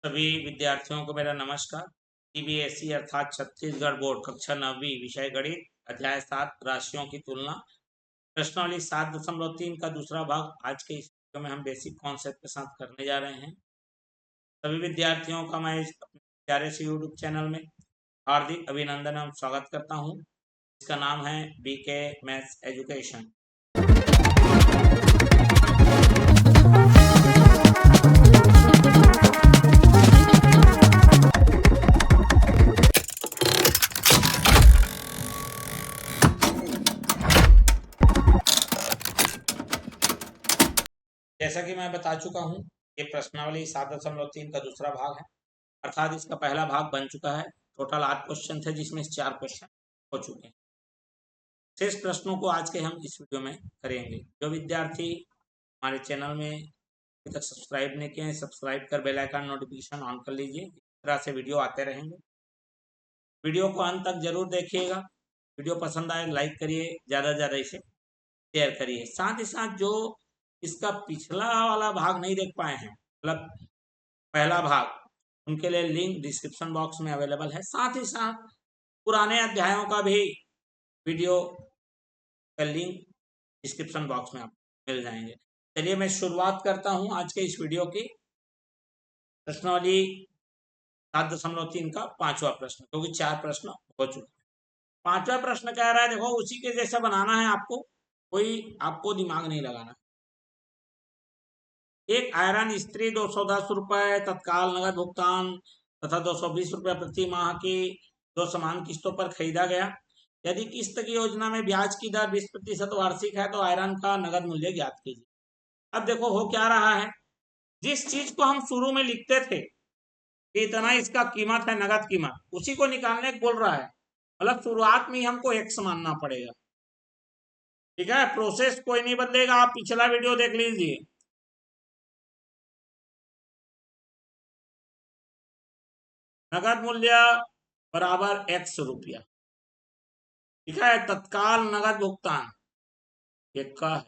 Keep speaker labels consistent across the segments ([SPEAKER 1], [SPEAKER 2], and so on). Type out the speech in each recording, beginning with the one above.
[SPEAKER 1] सभी विद्यार्थियों को मेरा नमस्कार। सीबीएसई अर्थात छत्तीसगढ़ बोर्ड कक्षा 9वीं विषय गणित अध्याय 7 राशियों की तुलना प्रश्नावली 7.3 का दूसरा भाग आज के इस वीडियो में हम बेसिक कॉन्सेप्ट के साथ करने जा रहे हैं। सभी विद्यार्थियों का मैं इस अपने प्यारे से यूट्यूब चैनल में हार्दिक अभिनंदन एवं स्वागत करता हूँ। इसका नाम है बीके मैथ्स एजुकेशन। जैसा कि मैं बता चुका हूँ, ये प्रश्नावली 7.3 का दूसरा भाग है, अर्थात इसका पहला भाग बन चुका है। टोटल 8 क्वेश्चन थे, जिसमें 4 क्वेश्चन हो चुके हैं। शेष प्रश्नों को आज के हम इस वीडियो में करेंगे। जो विद्यार्थी हमारे चैनल में अभी तक सब्सक्राइब नहीं किए हैं, सब्सक्राइब कर बेल आइकन नोटिफिकेशन ऑन कर लीजिए। इस तरह से वीडियो आते रहेंगे। वीडियो को अंत तक जरूर देखिएगा। वीडियो पसंद आए लाइक करिए, ज़्यादा से ज़्यादा इसे शेयर करिए। साथ ही साथ जो इसका पिछला वाला भाग नहीं देख पाए हैं, मतलब पहला भाग, उनके लिए लिंक डिस्क्रिप्शन बॉक्स में अवेलेबल है। साथ ही साथ पुराने अध्यायों का भी वीडियो का लिंक डिस्क्रिप्शन बॉक्स में आपको मिल जाएंगे। चलिए मैं शुरुआत करता हूं आज के इस वीडियो की। प्रश्नावली 7.3 का 5वां प्रश्न, क्योंकि 4 प्रश्न हो चुके हैं। 5वां प्रश्न कह रहा है, देखो उसी के जैसे बनाना है आपको, कोई आपको दिमाग नहीं लगाना। एक आयरन इस्त्री 210 रुपए तत्काल नगद भुगतान तथा 220 रुपए प्रति माह की 2 समान किस्तों पर खरीदा गया। यदि किस्त की योजना में ब्याज की दर 20% वार्षिक है तो आयरन का नगद मूल्य ज्ञात कीजिए। अब देखो हो क्या रहा है, जिस चीज को हम शुरू में लिखते थे कि इतना इसका कीमत है, नगद कीमत, उसी को निकालने को बोल रहा है। मतलब शुरुआत में ही हमको एक्स मानना पड़ेगा। ठीक है, प्रोसेस कोई नहीं बदलेगा। आप पिछला वीडियो देख लीजिए। नगद मूल्य बराबर x रुपया। ठीक है, तत्काल नगद भुगतान एक का है।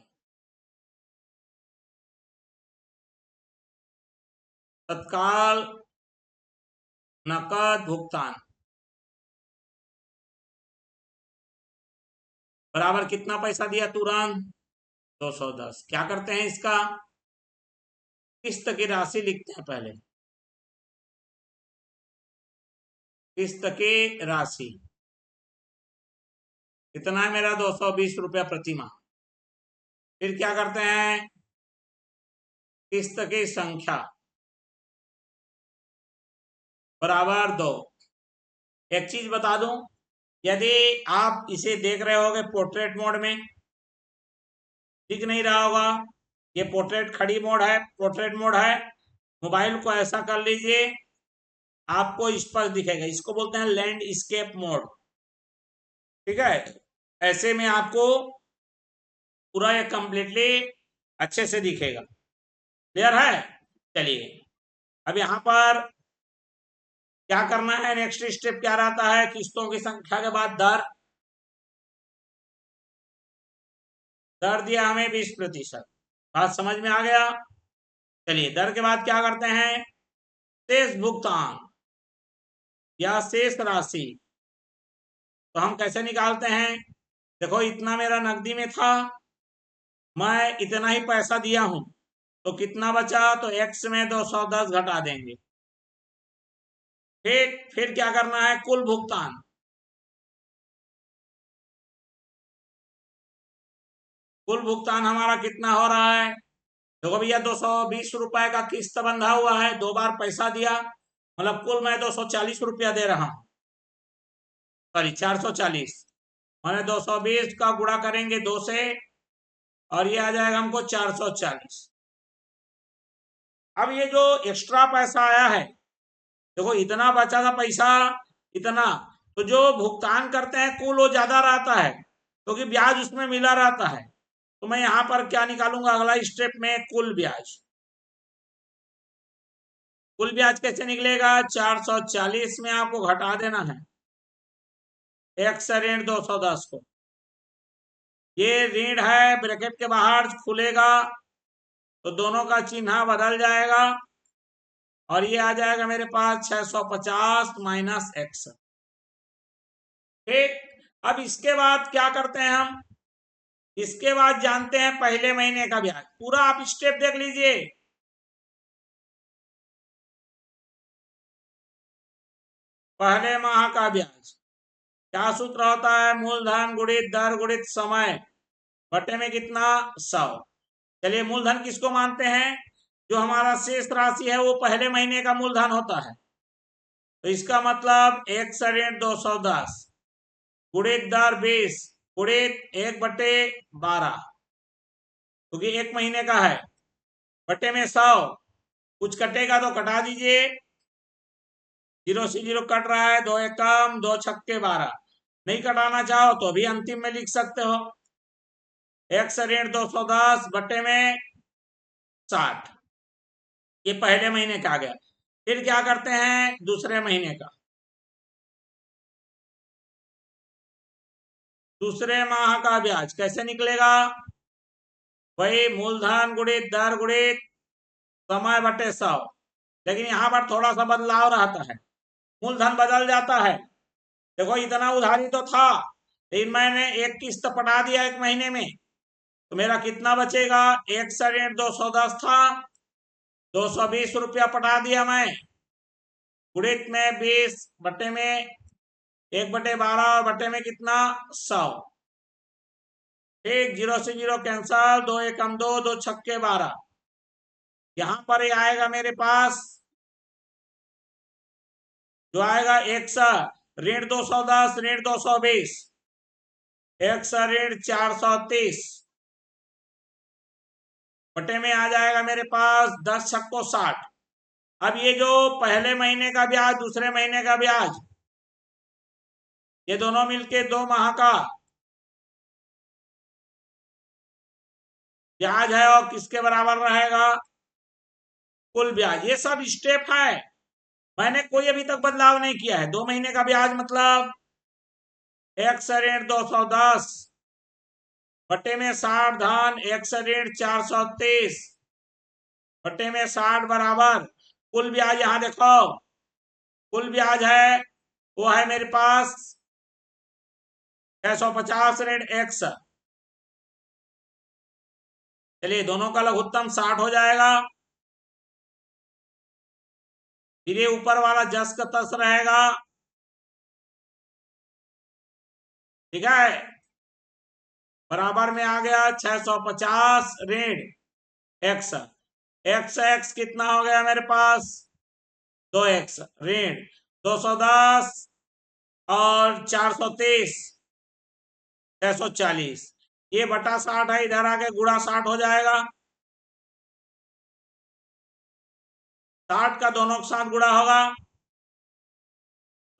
[SPEAKER 1] तत्काल नकद भुगतान बराबर कितना पैसा दिया तुरंत? 210। क्या करते हैं, इसका किस्त की राशि लिखते हैं पहले। किस्त की राशि कितना है मेरा? 220 रुपया प्रति माह। फिर क्या करते हैं, किस्त की संख्या बराबर 2। एक चीज बता दूं, यदि आप इसे देख रहे होगे पोर्ट्रेट मोड में, दिख नहीं रहा होगा, ये पोर्ट्रेट खड़ी मोड है, पोर्ट्रेट मोड है। मोबाइल को ऐसा कर लीजिए, आपको स्पष्ट दिखेगा। इसको बोलते हैं लैंडस्केप मोड। ठीक है, ऐसे में आपको पूरा ये कंप्लीटली अच्छे से दिखेगा। क्लियर है? चलिए अब यहाँ पर क्या करना है, नेक्स्ट स्टेप क्या रहता है, किस्तों की संख्या के बाद दर। दर दिया हमें 20%। बात समझ में आ गया? चलिए दर के बाद क्या करते हैं, शेष भुगतान या शेष राशि। तो हम कैसे निकालते हैं, देखो इतना मेरा नकदी में था, मैं इतना ही पैसा दिया हूं, तो कितना बचा? तो x में 210 घटा देंगे। फिर क्या करना है, कुल भुगतान। कुल भुगतान हमारा कितना हो रहा है, देखो भैया 220 रुपए का किस्त बंधा हुआ है, 2 बार पैसा दिया, मतलब कुल मैं 240 रुपया दे रहा हूं। सॉरी 440, मैंने 220 का गुणा करेंगे 2 से, और ये आ जाएगा हमको 440। अब ये जो एक्स्ट्रा पैसा आया है, देखो इतना बचा था पैसा, इतना, तो जो भुगतान करते हैं कुल वो ज्यादा रहता है, क्योंकि ब्याज उसमें मिला रहता है। तो मैं यहां पर क्या निकालूंगा, अगला स्टेप में कुल ब्याज। कुल ब्याज कैसे निकलेगा, 440 में आपको घटा देना है x ऋण 210 को। ये ऋण है, ब्रैकेट के बाहर खुलेगा तो दोनों का चिन्ह बदल जाएगा, और ये आ जाएगा मेरे पास 650 माइनस एक्स। ठीक, अब इसके बाद क्या करते हैं हम, इसके बाद जानते हैं पहले महीने का ब्याज। पूरा आप स्टेप देख लीजिए। पहले माह का ब्याज क्या सूत्र होता है, मूलधन गुणित दर गुणित समय बटे में कितना, 100। चलिए मूलधन किसको मानते हैं, जो हमारा शेष राशि है वो पहले महीने का मूलधन होता है। तो इसका मतलब 1/210 गुणित दर 20 गुणित 1/12, क्योंकि एक महीने का है, बटे में 100। कुछ कटेगा तो कटा दीजिए, 0 से 0 कट रहा है, 2 एकम 2 छक्के 12। नहीं कटाना चाहो तो भी अंतिम में लिख सकते हो, 1/210 बटे में 60। ये पहले महीने का आ गया। फिर क्या करते हैं दूसरे महीने का, दूसरे माह का ब्याज कैसे निकलेगा, वही मूलधन गुणित दर गुणित समय बटे 100। लेकिन यहाँ पर थोड़ा सा बदलाव रहता है, मूलधन बदल जाता है। देखो इतना उधारी तो था, लेकिन मैंने एक किस्त पटा दिया एक महीने में, तो मेरा कितना बचेगा, 1/210 था, 220 रुपया पटा दिया मैं, गुणित में 20 बटे में 1/12 और बटे में कितना, 100। ठीक, 0 से 0 कैंसल, 2 एकम 2 2 छक्के 12। यहां पर ये आएगा मेरे पास, जो आएगा 100 ऋण 210 ऋण 220, 100 ऋण 430 बटे में आ जाएगा मेरे पास 10 छक्को 60। अब ये जो पहले महीने का ब्याज दूसरे महीने का ब्याज, ये दोनों मिलके 2 माह का ब्याज है, और किसके बराबर रहेगा, कुल ब्याज। ये सब स्टेप है, मैंने कोई अभी तक बदलाव नहीं किया है। 2 महीने का ब्याज मतलब 1/210 बटे में 60 धन 1/430 बटे में 60 बराबर कुल ब्याज। यहां देखो कुल ब्याज है, वो है मेरे पास 650 ऋण x। चलिए दोनों का लघुत्तम 60 हो जाएगा, फिर ये ऊपर वाला जस का तस रहेगा। ठीक है, बराबर में आ गया 650 ऋण x। x कितना हो गया मेरे पास, 2x ऋण 210 और 430 640। ये बटा 60 है, इधर आके गुणा 60 हो जाएगा, 60 का दोनों के साथ गुणा होगा,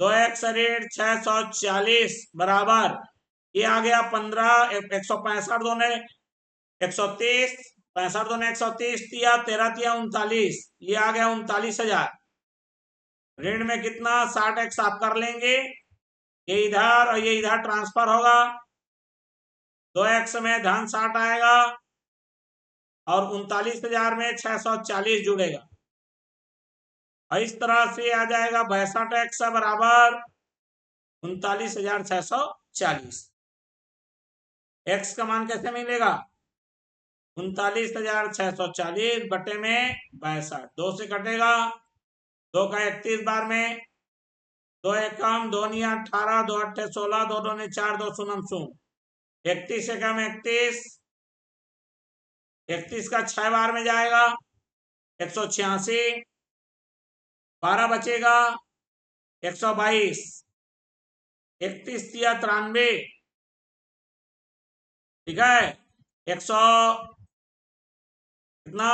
[SPEAKER 1] 2x ऋण 640 बराबर ये आ गया 15 165 दोने 130 65 दोने 130 दिया 13 दिया 39, ये आ गया 39,000। ऋण में कितना 60x आप कर लेंगे, ये इधर और ये इधर ट्रांसफर होगा, 2x में धन 60 आएगा और 39,000 में 640 जुड़ेगा, और इस तरह से आ जाएगा 62x बराबर 39,640। x का मान कैसे मिलेगा, 39,640 बटे में 62, 2 से कटेगा, 2 का 31 बार में, 2 एकम 2 नी 18 2 अट्ठे 16 2 2 ने 4 2 शून्य शून्य, 31 एकम 31, 31 का 6 बार में जाएगा 186, 12 बचेगा 122, 31 दिया 93। ठीक है, 100 कितना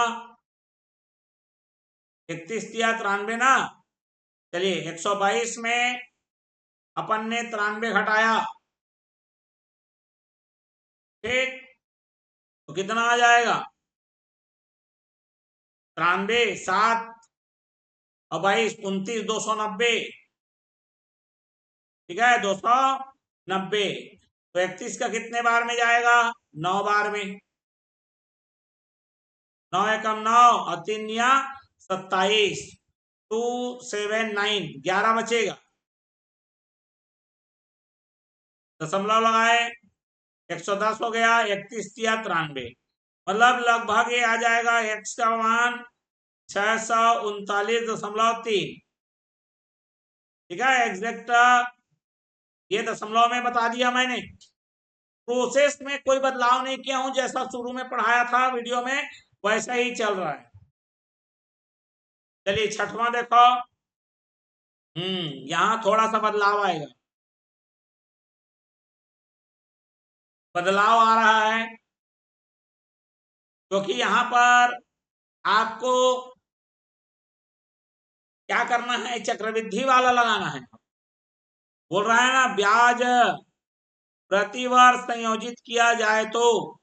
[SPEAKER 1] 31 दिया 93 ना। चलिए 122 में अपन ने 93 घटाया, ठीक, तो कितना आ जाएगा 93 7 और 22 29 290। ठीक है 290, तो 31 का कितने बार में जाएगा, 9 बार में, 9 एकम 9 और 3 निया 27। 279, 11 बचेगा, दशमलव लगाए, 110 हो गया, 31 दिया 93, मतलब लगभग ये आ जाएगा x का मान 639.3। ठीक है, एग्जैक्ट ये दशमलव में बता दिया मैंने। प्रोसेस में कोई बदलाव नहीं किया हूं, जैसा शुरू में पढ़ाया था वीडियो में वैसा ही चल रहा है। चलिए छठवां देखो। यहां थोड़ा सा बदलाव आएगा, बदलाव आ रहा है क्योंकि यहां पर आपको क्या करना है, चक्रवृद्धि वाला लगाना है। बोल रहा है ना, ब्याज प्रतिवर्ष संयोजित किया जाए तो।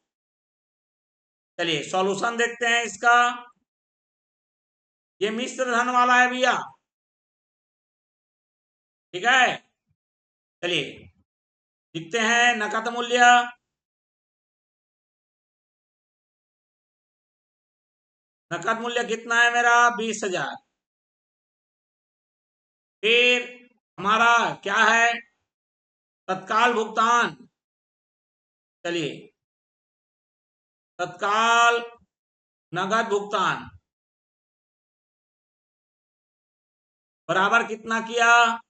[SPEAKER 1] चलिए सॉल्यूशन देखते हैं इसका। ये मिश्र धन वाला है भैया, ठीक है। चलिए लिखते हैं नकद मूल्य, नकद मूल्य कितना है मेरा, 20,000। फिर हमारा क्या है, तत्काल भुगतान। चलिए तत्काल नगद भुगतान बराबर कितना किया,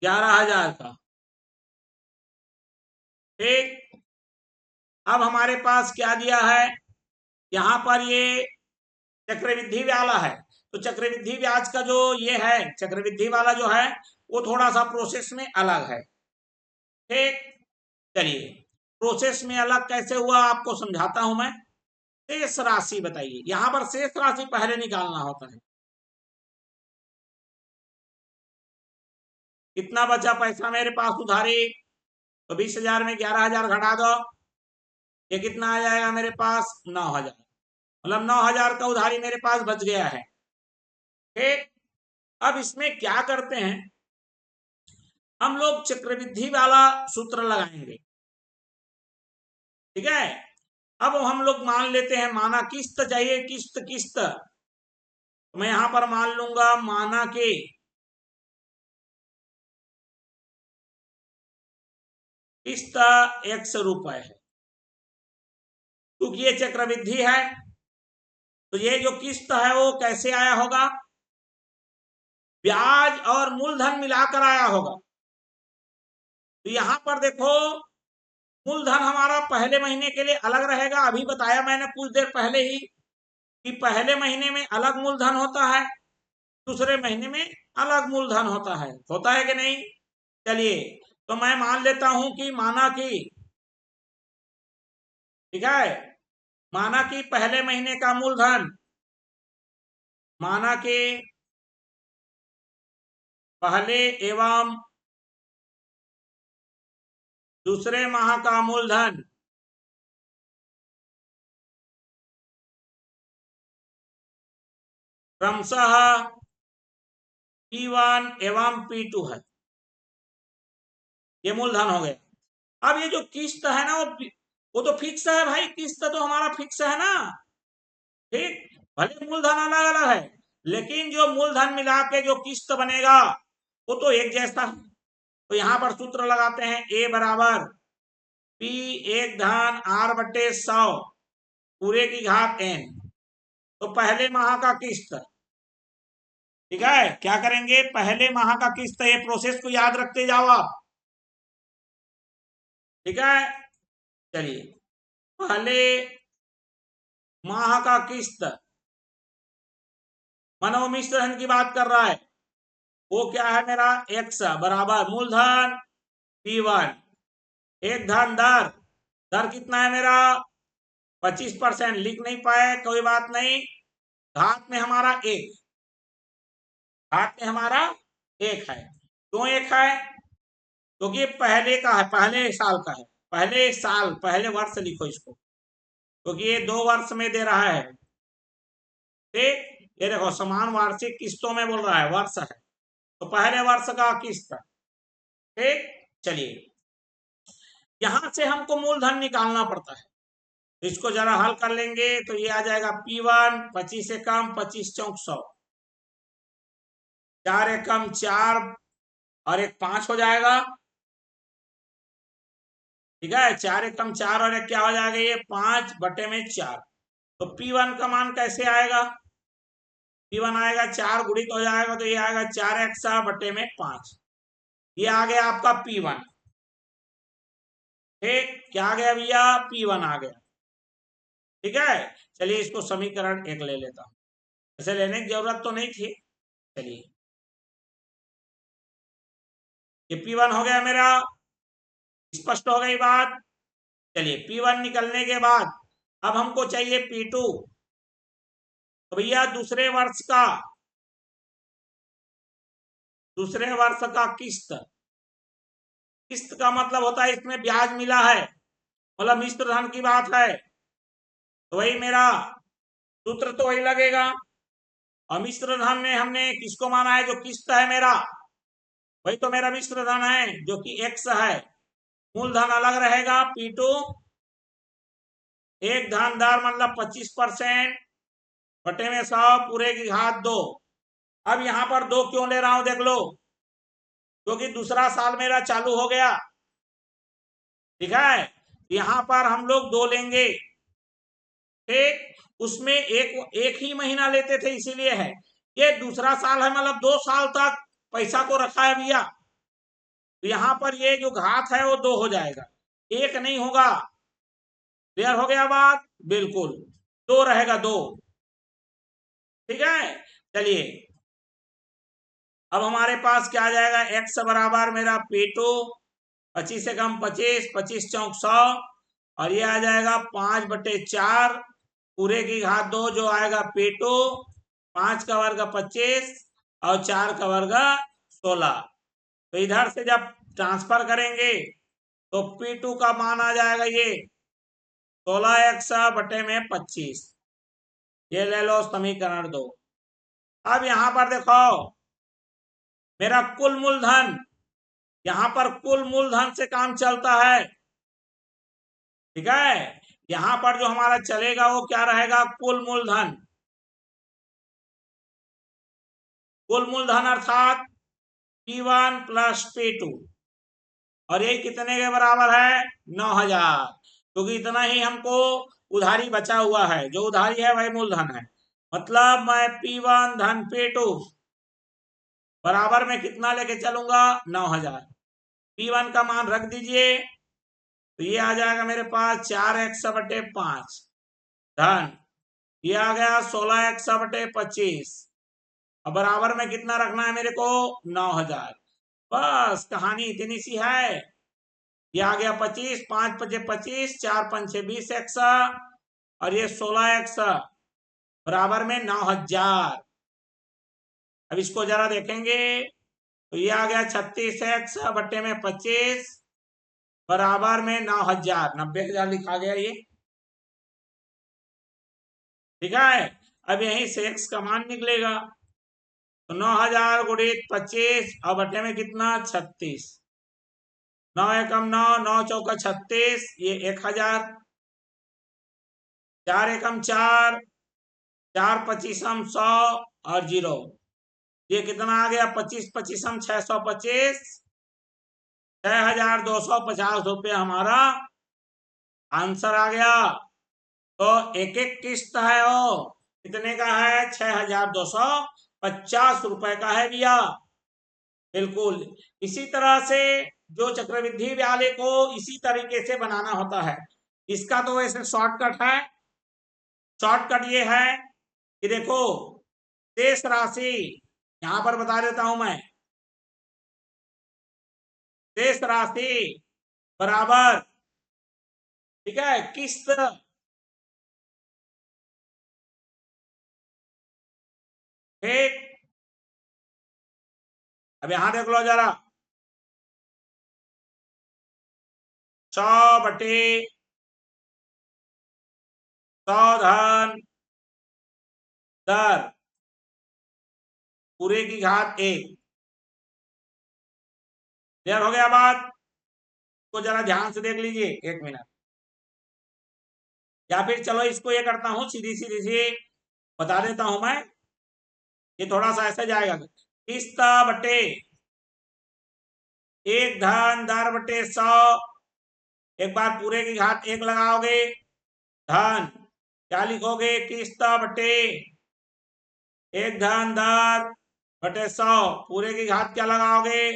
[SPEAKER 1] 11,000 का। ठीक, अब हमारे पास क्या दिया है, यहां पर ये चक्रवृद्धि वाला है, तो चक्रवृद्धि ब्याज का जो ये है, चक्रवृद्धि वाला जो है वो थोड़ा सा प्रोसेस में अलग है। ठीक, चलिए प्रोसेस में अलग कैसे हुआ आपको समझाता हूं मैं। शेष राशि बताइए, यहां पर शेष राशि पहले निकालना होता है। कितना बचा पैसा मेरे पास उधारी, तो 20,000 में 11,000 घटा दो, ये कितना आ जाएगा मेरे पास, 9,000। मतलब 9,000 का उधारी मेरे पास बच गया है। ठीक, अब इसमें क्या करते हैं, हम लोग चक्रवृद्धि वाला सूत्र लगाएंगे। ठीक है, अब हम लोग मान लेते हैं, माना किस्त चाहिए, किस्त किस्त, तो मैं यहां पर मान लूंगा माना के किस्त 100 रुपए है, क्योंकि ये चक्रवृद्धि है तो ये जो किस्त है वो कैसे आया होगा, ब्याज और मूलधन मिलाकर आया होगा। तो यहां पर देखो मूलधन हमारा पहले महीने के लिए अलग रहेगा, अभी बताया मैंने कुछ देर पहले ही कि पहले महीने में अलग मूलधन होता है, दूसरे महीने में अलग मूलधन होता है कि नहीं। चलिए तो मैं मान लेता हूं कि माना कि, ठीक है, माना कि पहले महीने का मूलधन, माना कि पहले एवं दूसरे माह का मूलधन क्रमशः P1 एवं P2 है, ये मूलधन हो गया। अब ये जो किस्त है ना वो तो फिक्स है भाई, किस्त तो हमारा फिक्स है ना। ठीक, भले मूलधन अलग अलग है लेकिन जो मूलधन मिला के जो किस्त बनेगा वो तो एक जैसा है। तो यहां पर सूत्र लगाते हैं, ए बराबर P 1 धन R/100 पूरे की घात n। तो पहले माह का किस्त, ठीक है, क्या करेंगे, पहले माह का किस्त, ये प्रोसेस को याद रखते जाओ आप। ठीक है, चलिए पहले माह का किस्त, मानो मिश्रण की बात कर रहा है, वो क्या है मेरा, x बराबर मूलधन P1, एक धन दर, दर कितना है मेरा 25%, लिख नहीं पाए कोई बात नहीं, घात में हमारा एक, घात में हमारा एक है। क्यों एक है, क्योंकि ये पहले का है, पहले साल का है, पहले साल, पहले वर्ष लिखो इसको, क्योंकि ये 2 वर्ष में दे रहा है। ठीक, ये देखो समान वार्षिक किस्तों में बोल रहा है, वर्ष है तो पहले वर्ष का किस्त। ठीक, चलिए यहां से हमको मूलधन निकालना पड़ता है, इसको जरा हल कर लेंगे तो ये आ जाएगा P1 25 से कम 25 चौक 100, 4 एकम 4 और एक 5 हो जाएगा। ठीक है, 4 एकम 4 और एक क्या हो जाएगा, ये 5/4। तो P1 का मान कैसे आएगा, P1 आएगा 4 गुणित हो जाएगा, तो ये आएगा 4x/5। ये आ गया आपका P1। ठीक, क्या आ गया भैया, P1 आ गया। ठीक है, चलिए इसको समीकरण 1 ले लेता हूं, ऐसे लेने की जरूरत तो नहीं थी। चलिए, ये P1 हो गया मेरा, स्पष्ट हो गई बात। चलिए, P1 निकलने के बाद अब हमको चाहिए P2। तो भैया दूसरे वर्ष का किस्त, किस्त का मतलब होता है इसमें ब्याज मिला है, मतलब मिश्र धन की बात है, तो वही मेरा सूत्र तो वही लगेगा। और मिश्र धन में हमने किसको माना है, जो किस्त है मेरा, वही तो मेरा मिश्र धन है, जो कि x है। मूलधन अलग रहेगा P2, एक धनदार मतलब 25% बटे में 100 पूरे की घात 2। अब यहां पर 2 क्यों ले रहा हूं, देख लो, क्योंकि दूसरा साल मेरा चालू हो गया। ठीक है, यहां पर हम लोग 2 लेंगे। ठीक, उसमें एक ही महीना लेते थे, इसीलिए है। ये दूसरा साल है, मतलब 2 साल तक पैसा को रखा है भैया। तो यहां पर ये जो घात है वो 2 हो जाएगा, एक नहीं होगा। क्लियर हो गया बात, बिल्कुल 2 रहेगा, 2। ठीक है, चलिए अब हमारे पास क्या आ जाएगा, x बराबर मेरा P2, 25 से कम 25, 25 चौक 100, और ये आ जाएगा 5/4 पूरे की घात 2, जो आएगा P2, 5 का वर्ग 25 और 4 का वर्ग 16। तो इधर से जब ट्रांसफर करेंगे तो P2 का मान आ जाएगा ये 16x/25। ये ले लो समीकरण 2। अब यहां पर देखो मेरा कुल मूलधन, यहां पर कुल मूलधन से काम चलता है। ठीक है, यहां पर जो हमारा चलेगा वो क्या रहेगा, कुल मूलधन। कुल मूलधन अर्थात P1 प्लस P2, और ये कितने के बराबर है, 9,000, क्योंकि इतना ही हमको उधारी बचा हुआ है, जो उधारी है वही मूलधन है। मतलब मैं P1 धन P2 बराबर में कितना लेके चलूंगा, 9,000। P1 का मान रख दीजिए, तो ये आ जाएगा मेरे पास 4x/5 धन, ये आ गया 16x/25, अब बराबर में कितना रखना है मेरे को, 9,000। बस कहानी इतनी सी है। ये आ गया 25, 5×5 = 25, 4×5 = 20x, और ये 16x बराबर में 9,000। अब इसको जरा देखेंगे, तो ये आ गया 36x/25 बराबर में 9,000, 90,000 लिखा गया ये। ठीक है, अब यहीं से x का मान निकलेगा, तो 9,000 गुणित 25 और बटे में कितना, 36। 9 एकम 9, 9 चौका 36, ये 1,000। 4 एकम 4, 4 पचीसम 100 और 0, ये कितना आ गया, 25 पचीसम 625, 6,250 रुपये हमारा आंसर आ गया। तो एक एक किस्त है वो कितने का है, 6,250 रुपए का है भैया। बिल्कुल इसी तरह से जो चक्रवृद्धि ब्याज को इसी तरीके से बनाना होता है। इसका तो वैसे शॉर्टकट है, शॉर्टकट ये है कि देखो शेष राशि यहां पर बता देता हूं मैं, शेष राशि बराबर, ठीक है, किस्त, ठीक। अब यहां देख लो जरा, 100/100 धन दर पूरे की घात 1। क्लियर हो गया बात, को जरा ध्यान से देख लीजिए, 1 मिनट। या फिर चलो इसको ये करता हूं, सीधी सीधी सी बता देता हूं मैं, ये थोड़ा सा ऐसे जाएगा। किस्त बटे 1 धन दर बटे 100। एक बार पूरे की घात 1 लगाओगे, धन क्या लिखोगे, किस्त बटे 1 धन दर बटे 100, पूरे की घात क्या लगाओगे,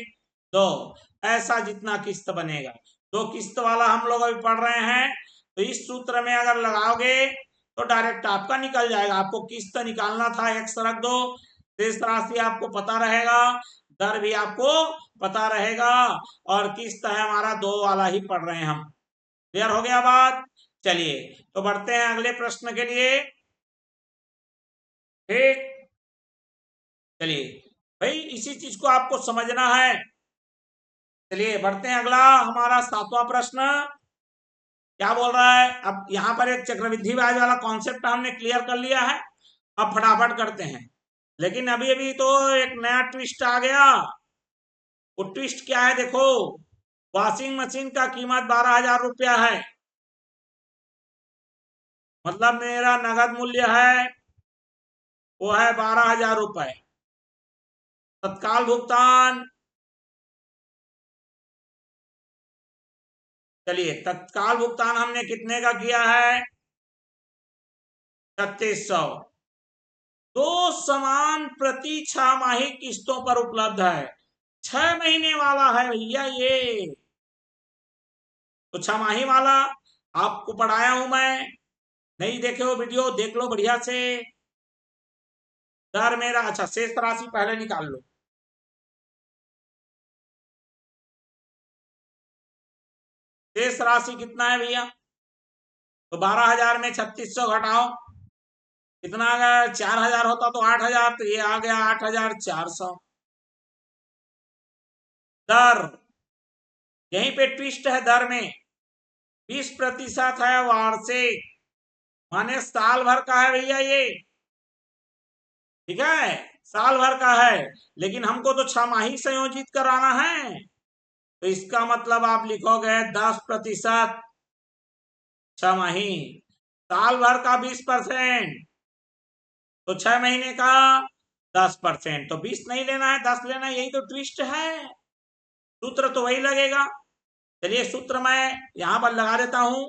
[SPEAKER 1] 2। ऐसा जितना किस्त बनेगा, 2 किस्त वाला हम लोग अभी पढ़ रहे हैं, तो इस सूत्र में अगर लगाओगे तो डायरेक्ट आपका निकल जाएगा। आपको किस्त निकालना था, एक्स रख दो, शेष राशि आपको पता रहेगा, दर भी आपको पता रहेगा, और किस्त है हमारा 2 वाला ही पढ़ रहे हैं हम। क्लियर हो गया बात? चलिए तो बढ़ते हैं अगले प्रश्न के लिए। ठीक, चलिए भाई इसी चीज को आपको समझना है। चलिए बढ़ते हैं, अगला हमारा 7वां प्रश्न क्या बोल रहा है। अब यहाँ पर एक चक्रवृद्धि ब्याज वाला कॉन्सेप्ट हमने क्लियर कर लिया है, अब फटाफट करते हैं। लेकिन अभी अभी तो एक नया ट्विस्ट आ गया। वो ट्विस्ट क्या है, देखो, वॉशिंग मशीन का कीमत 12,000 रुपया है, मतलब मेरा नगद मूल्य है वो है 12,000 रुपए। तत्काल भुगतान, चलिए तत्काल भुगतान हमने कितने का किया है, 3600। दो समान प्रति 6 माही किस्तों पर उपलब्ध है, 6 महीने वाला है भैया ये। तो 6 माही वाला आपको पढ़ाया हूं मैं, नहीं देखे हो वीडियो देख लो बढ़िया से। दर मेरा, अच्छा शेष राशि पहले निकाल लो। शेष राशि कितना है भैया, तो 12,000 में 3600 घटाओ, कितना आ गया, 4,000 होता तो 8,000, तो ये आ गया 8,400। दर, यहीं पे ट्विस्ट है, दर में 20% है वार्षिक, माने साल भर का है भैया ये, ठीक है, साल भर का है, लेकिन हमको तो 6 माही संयोजित कराना है, तो इसका मतलब आप लिखोगे 10%, 6 माही, साल भर का 20%, तो 6 महीने का 10%, तो 20 नहीं लेना है 10 लेना है, यही तो ट्विस्ट है, सूत्र तो वही लगेगा। चलिए सूत्र मैं यहां पर लगा देता हूं,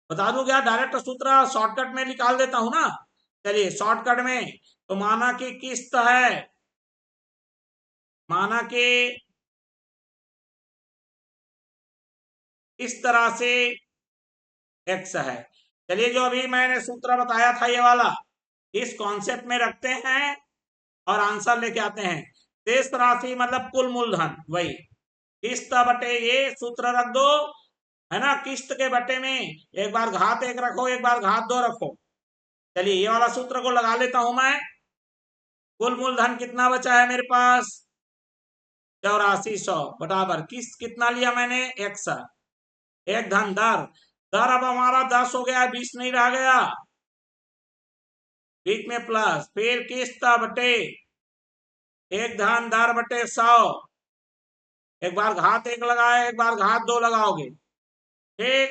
[SPEAKER 1] बता दूं क्या, डायरेक्ट सूत्र शॉर्टकट में निकाल देता हूं ना। चलिए शॉर्टकट में, तो माना कि किस्त है, माना कि इस तरह से एक्स है। चलिए जो अभी मैंने सूत्र बताया था ये वाला, इस कॉन्सेप्ट में रखते हैं और आंसर लेके आते हैं। शेष राशि मतलब कुल मूलधन, वही किस्त बटे ये सूत्र रख दो, है ना, किस्त के बटे में एक बार घात 1 रखो, एक बार घात 2 रखो। चलिए ये वाला सूत्र को लगा लेता हूं मैं। कुल मूलधन कितना बचा है मेरे पास, 8400 बराबर किस्त कितना लिया मैंने, एक्स, एक धन दर, दर अब हमारा 10 हो गया, 20 नहीं रह गया, बीच में प्लस, फिर किस्त बटे 1 धन दर बटे 100, एक बार घात 1 लगाए, एक बार घात 2 लगाओगे। ठीक,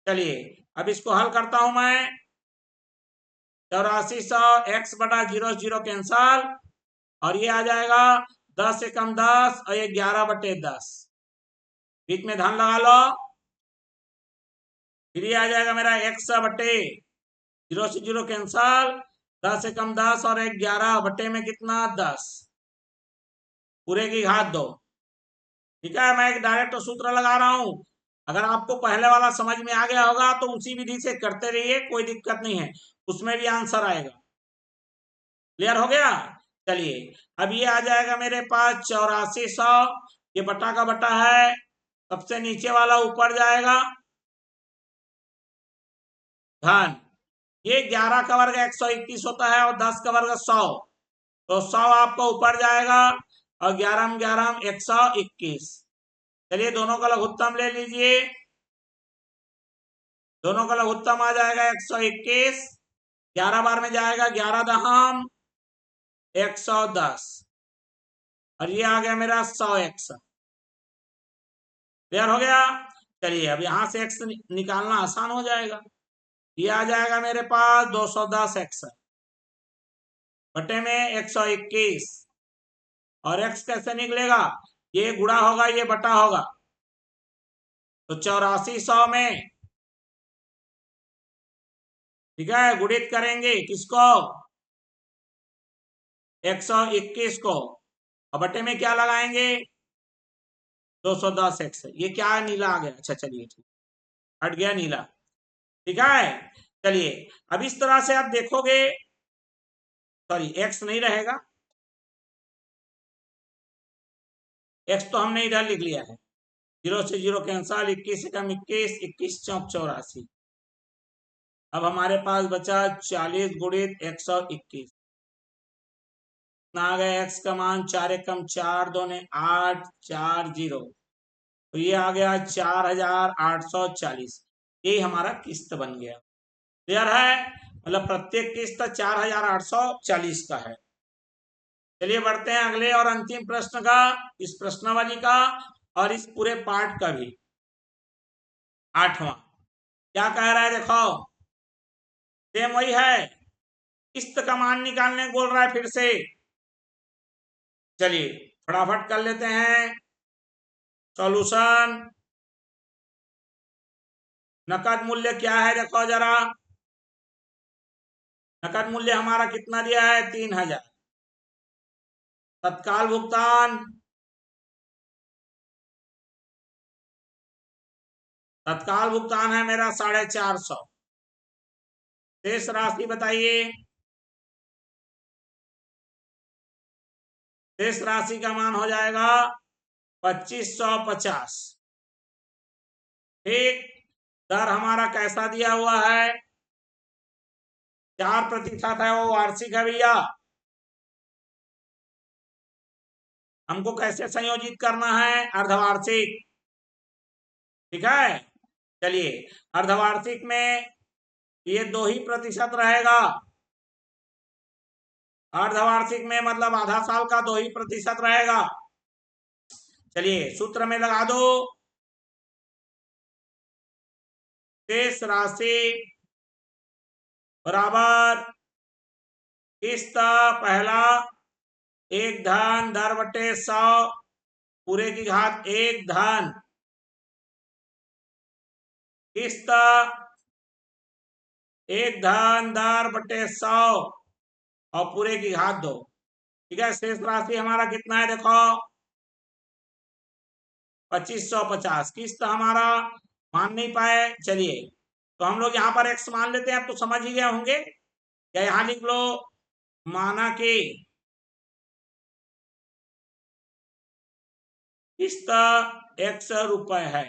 [SPEAKER 1] चलिए अब इसको हल करता हूं मैं। 8400 एक्स बटा 0 कैंसल, और ये आ जाएगा 10 से कम 10, और ये 11/10, बीच में धन लगा लो, फिर ये आ जाएगा मेरा एक्स बटे 0 कैंसल, 10 से कम 10, और 11 बटे में कितना 10, पूरे की घात 2। ठीक है, मैं एक डायरेक्ट सूत्र लगा रहा हूं, अगर आपको पहले वाला समझ में आ गया होगा तो उसी विधि से करते रहिए, कोई दिक्कत नहीं है, उसमें भी आंसर आएगा। क्लियर हो गया? चलिए अब ये आ जाएगा मेरे पास 8400, ये बटा का बटा है, सबसे नीचे वाला ऊपर जाएगा, धन, ये 11 का वर्ग 121 होता है, और 10 का वर्ग 100, तो 100 आपका ऊपर जाएगा, और 11 11 121। चलिए दोनों का लघुत्तम ले लीजिए, दोनों का लघुत्तम आ जाएगा 121, 11 बार में जाएगा 11 दहम 110, और ये आ गया मेरा 100x। क्लियर हो गया? चलिए अब यहां से x निकालना आसान हो जाएगा, ये आ जाएगा मेरे पास 210x बटे में 121, और x कैसे निकलेगा, ये गुणा होगा ये बटा होगा, तो 8400 में, ठीक है, गुणित करेंगे किसको, 121 को, और बटे में क्या लगाएंगे 210x, ये क्या नीला आ गया, अच्छा चलिए ठीक, हट गया नीला, ठीक है। चलिए अब इस तरह से आप देखोगे, सॉरी x नहीं रहेगा, x तो हमने इधर लिख लिया है, 0 से 0 कैंसल, 21 से कम 21, 21 चौक 84, अब हमारे पास बचा 40 गुणित 121, आ गया x का मान 4 कम 4 2 ने 8 4 0, तो ये आ गया 4840, ये हमारा किस्त बन गया, क्लियर है, मतलब प्रत्येक किस्त 4840 का है। चलिए बढ़ते हैं अगले और अंतिम प्रश्न का, इस प्रश्नावली का और इस पूरे पार्ट का भी, 8वां क्या कह रहा है देखो, सेम वही है, किस्त का मान निकालने को बोल रहा है फिर से। चलिए फटाफट कर लेते हैं सॉल्यूशन। नकद मूल्य क्या है देखो जरा, नकद मूल्य हमारा कितना दिया है 3000, तत्काल भुगतान, तत्काल भुगतान है मेरा 450, शेष राशि बताइए, शेष राशि का मान हो जाएगा 2550, ठीक, दर हमारा कैसा दिया हुआ है 4% है, वो वार्षिक है भैया, हमको कैसे संयोजित करना है अर्धवार्षिक, ठीक है। चलिए अर्धवार्षिक में ये 2% रहेगा, अर्धवार्षिक में मतलब आधा साल का 2% रहेगा। चलिए सूत्र में लगा दो, शेष राशि बराबर किस्त पहला 1 धन दर बटे 100 पूरे की घात 1 धन किस्त 1 धन दर बटे 100 और पूरे की घात 2, ठीक है। शेष राशि हमारा कितना है देखो 2550, किस्त हमारा मान नहीं पाए, चलिए तो हम लोग यहाँ पर x मान लेते हैं, आप तो समझ ही गए होंगे, या यहाँ लिख लो माना कि किस्त 100 रुपए है,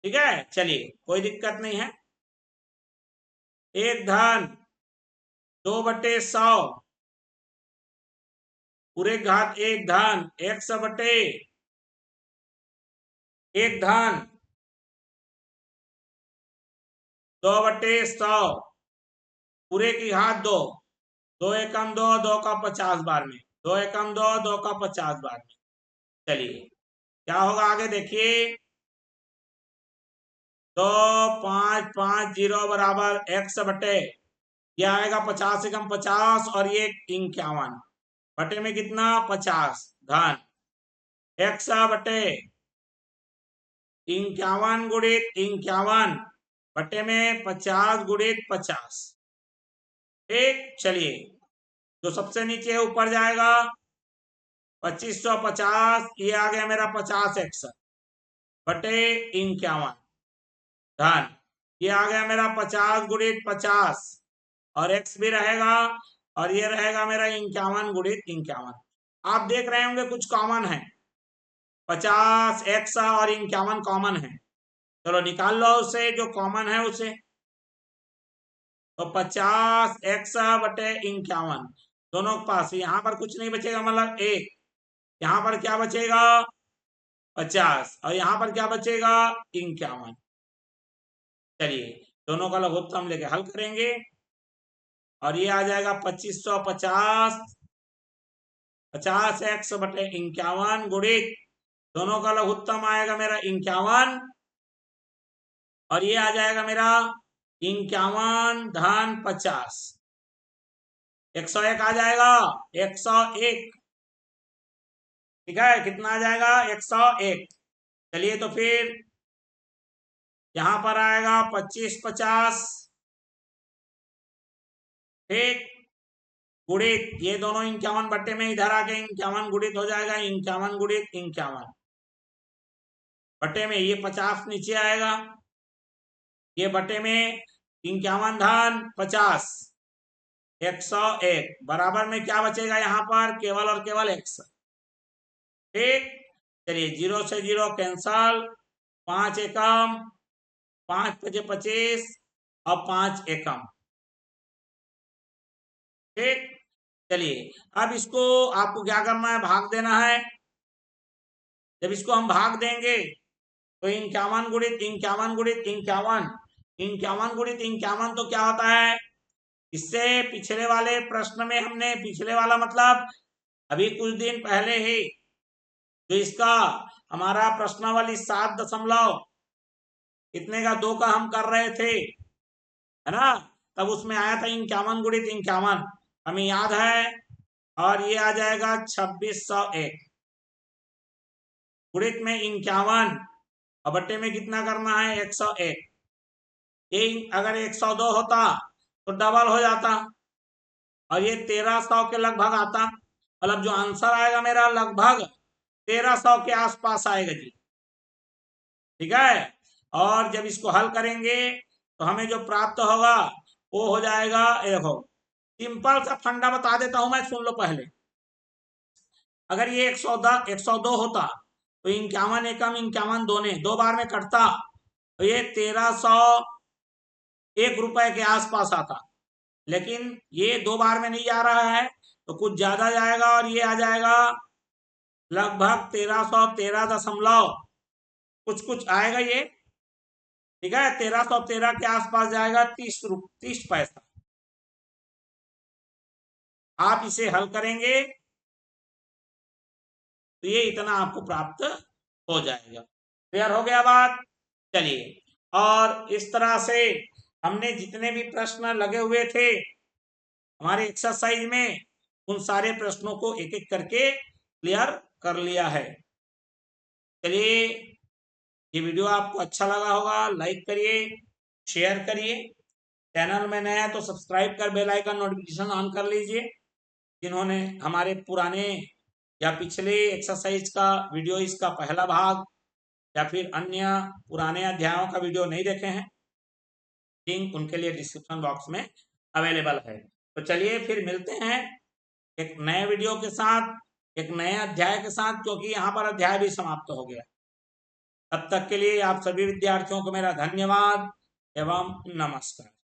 [SPEAKER 1] ठीक है। चलिए कोई दिक्कत नहीं है, 1 धन 2/100 पूरे घात 1 धन 1 धन 2/100 पूरे की घात 2, 2 एकम 2, 2 का 50 बार में, 2 एकम 2, 2 का 50 बार में। चलिए क्या होगा आगे देखिए, 2550 बराबर x बटे, यह आएगा 50 एकम 50 और ये 51 बटे में कितना 50 धन x बटे 51 गुणित 51 बटे में 50 गुणित 50, ठीक। चलिए जो सबसे नीचे ऊपर जाएगा 2550, ये आ गया मेरा 50x बटे 51 धन, ये आ गया मेरा 50 गुणित 50 और x भी रहेगा और ये रहेगा मेरा 51 गुणित 51। आप देख रहे होंगे कुछ कॉमन है, 50x और 51 कॉमन है, चलो निकाल लो उसे जो कॉमन है उसे, तो 50x बटे 51 दोनों के पास, यहाँ पर कुछ नहीं बचेगा मतलब 1, यहाँ पर क्या बचेगा 50 और यहाँ पर क्या बचेगा 51। चलिए दोनों का लघुत्तम लेके हल करेंगे और ये आ जाएगा 2550, 50x बटे 51 गुणित दोनों का लघुत्तम आएगा मेरा 51 और ये आ जाएगा मेरा 51 धन 50, 101 आ जाएगा 101 ठीक है, कितना आ जाएगा 101। चलिए तो फिर यहां पर आएगा 25 50, ठीक, गुणित ये दोनों 51 बट्टे में इधर आके 51 गुणित हो जाएगा, 51 गुणित 51 बट्टे में ये 50 नीचे आएगा, ये बटे में 51 धन 50, 101 बराबर में क्या बचेगा यहाँ पर, केवल और केवल x। ठीक, चलिए 0 से 0 कैंसल, 5 एकम, 5 पचे 25 और 5 एकम। ठीक, चलिए अब इसको आपको क्या करना है, भाग देना है। जब इसको हम भाग देंगे तो 51 गुणित 51 गुणित 51, 51 गुणित 51 तो क्या होता है, इससे पिछले वाले प्रश्न में हमने, पिछले वाला मतलब अभी कुछ दिन पहले ही जो इसका हमारा प्रश्नावली 7 दशमलव कितने का 2 का हम कर रहे थे, है ना, तब उसमें आया था 51 गुणित 51, हमें याद है, और ये आ जाएगा 2601 गुणित में 51 और बट्टे में कितना करना है 101। ये अगर 102 होता तो डबल हो जाता और ये 1300 के लगभग आता, मतलब जो आंसर आएगा मेरा लगभग 1300 के आसपास आएगा जी। ठीक है, और जब इसको हल करेंगे तो हमें जो प्राप्त होगा वो हो जाएगा, देखो सिंपल सा फंडा बता देता हूं मैं, सुन लो पहले। अगर ये 102 होता तो 51 एकम 51 दोने 2 बार में कटता तो ये 1301 रुपए के आसपास आता, लेकिन ये 2 बार में नहीं जा रहा है तो कुछ ज्यादा जाएगा और ये आ जाएगा लगभग 1313 दशमलव कुछ कुछ आएगा ये। ठीक है, 1313 के आसपास जाएगा, 30 पैसा। आप इसे हल करेंगे तो ये इतना आपको प्राप्त हो जाएगा। क्लियर हो गया बात। चलिए, और इस तरह से हमने जितने भी प्रश्न लगे हुए थे हमारे एक्सरसाइज में, उन सारे प्रश्नों को एक एक करके क्लियर कर लिया है। चलिए, ये वीडियो आपको अच्छा लगा होगा, लाइक करिए, शेयर करिए, चैनल में नया है तो सब्सक्राइब कर बेल आइकन नोटिफिकेशन ऑन कर लीजिए। जिन्होंने हमारे पुराने या पिछले एक्सरसाइज का वीडियो, इसका पहला भाग या फिर अन्य पुराने अध्यायों का वीडियो नहीं देखे हैं, लिंक उनके लिए डिस्क्रिप्शन बॉक्स में अवेलेबल है। तो चलिए फिर मिलते हैं एक नए वीडियो के साथ, एक नए अध्याय के साथ, क्योंकि यहाँ पर अध्याय भी समाप्त हो गया। तब तक के लिए आप सभी विद्यार्थियों को मेरा धन्यवाद एवं नमस्कार।